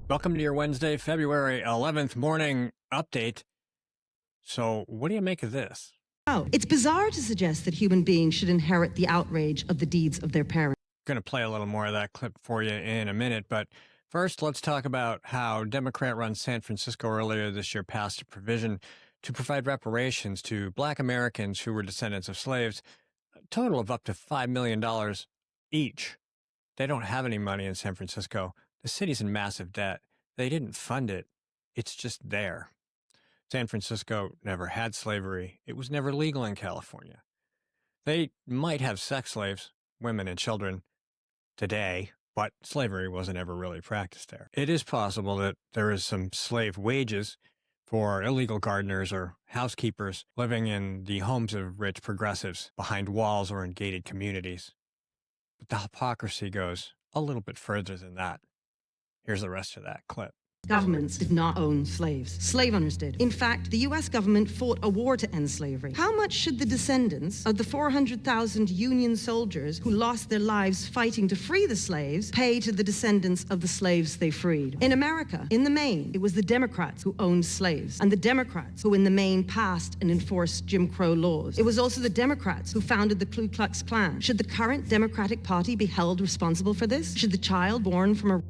Welcome to your Wednesday, February 11th morning update. So, what do you make of this? Oh, it's bizarre to suggest that human beings should inherit the outrage of the deeds of their parents. Going to play a little more of that clip for you in a minute, but first, let's talk about how Democrat-run San Francisco earlier this year passed a provision to provide reparations to Black Americans who were descendants of slaves, a total of up to $5 million each. They don't have any money in San Francisco. The city's in massive debt. They didn't fund it. It's just there. San Francisco never had slavery. It was never legal in California. They might have sex slaves, women and children, today, but slavery wasn't ever really practiced there. It is possible that there is some slave wages for illegal gardeners or housekeepers living in the homes of rich progressives behind walls or in gated communities. But the hypocrisy goes a little bit further than that. Here's the rest of that clip. Governments did not own slaves. Slave owners did. In fact, the U.S. government fought a war to end slavery. How much should the descendants of the 400,000 Union soldiers who lost their lives fighting to free the slaves pay to the descendants of the slaves they freed? In America, in the main, it was the Democrats who owned slaves, and the Democrats who in the main passed and enforced Jim Crow laws. It was also the Democrats who founded the Ku Klux Klan. Should the current Democratic Party be held responsible for this? Should the child born from a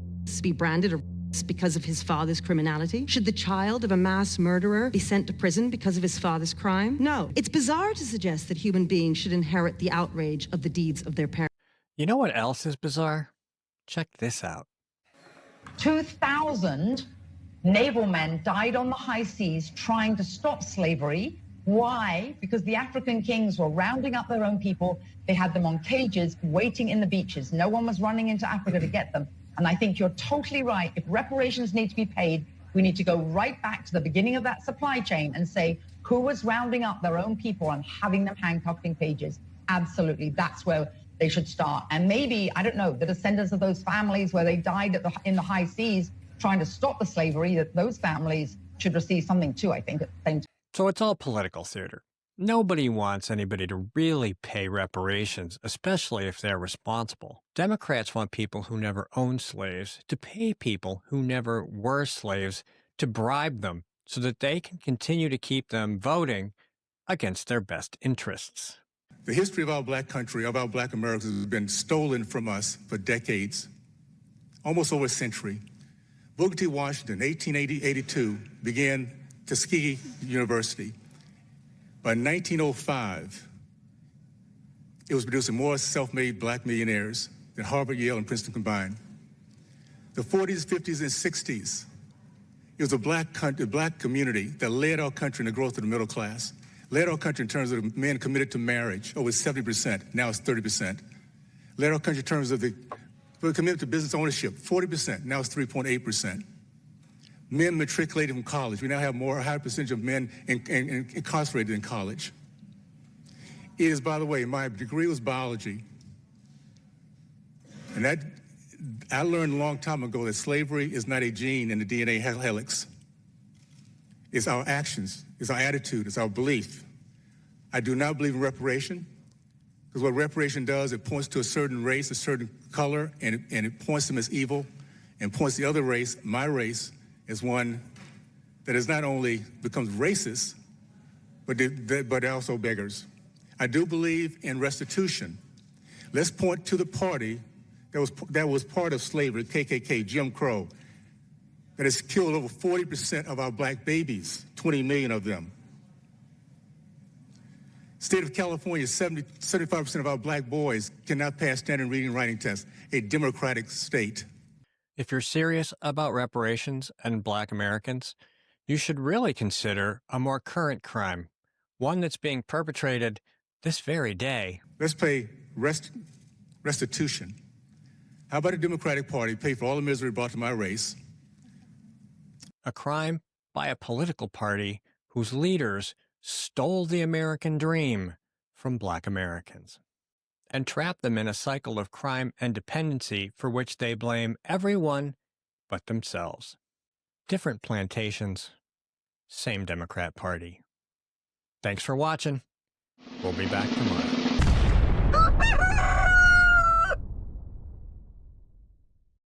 be branded a because of his father's criminality? Should the child of a mass murderer be sent to prison because of his father's crime? No. It's bizarre to suggest that human beings should inherit the outrage of the deeds of their parents. You know what else is bizarre? Check this out. 2,000 naval men died on the high seas trying to stop slavery. Why? Because the African kings were rounding up their own people. They had them on cages waiting in the beaches. No one was running into Africa to get them. And I think you're totally right. If reparations need to be paid, we need to go right back to the beginning of that supply chain and say, who was rounding up their own people and having them handcuffed in cages? Absolutely. That's where they should start. And maybe, I don't know, the descendants of those families where they died in the high seas trying to stop the slavery, that those families should receive something too, I think, at the same time. So it's all political theater. Nobody wants anybody to really pay reparations, especially if they're responsible. Democrats want people who never owned slaves to pay people who never were slaves to bribe them so that they can continue to keep them voting against their best interests. The history of our black country, of our black Americans, has been stolen from us for decades, almost over a century. Booker T. Washington, 1882, began Tuskegee University. By 1905, it was producing more self-made black millionaires than Harvard, Yale, and Princeton combined. The 40s, 50s, and 60s, it was a black community that led our country in the growth of the middle class, led our country in terms of men committed to marriage, over 70%, now it's 30%. Led our country in terms of the committed to business ownership, 40%, now it's 3.8%. Men matriculated from college. We now have a higher percentage of men incarcerated in college. It is, by the way, my degree was biology. And that I learned a long time ago that slavery is not a gene in the DNA helix. It's our actions, it's our attitude, it's our belief. I do not believe in reparation, because what reparation does, it points to a certain race, a certain color, and it points them as evil, and points the other race, my race, is one that is not only becomes racist, but also beggars. I do believe in restitution. Let's point to the party that was part of slavery, KKK, Jim Crow, that has killed over 40% of our black babies, 20 million of them. State of California, 75% of our black boys cannot pass standard reading and writing tests, a democratic state. If you're serious about reparations and black Americans, you should really consider a more current crime, one that's being perpetrated this very day. Let's pay restitution. How about a Democratic Party pay for all the misery brought to my race? A crime by a political party whose leaders stole the American dream from black Americans and trapped them in a cycle of crime and dependency for which they blame everyone but themselves. Different plantations, same Democrat Party. Thanks for watching. We'll be back tomorrow.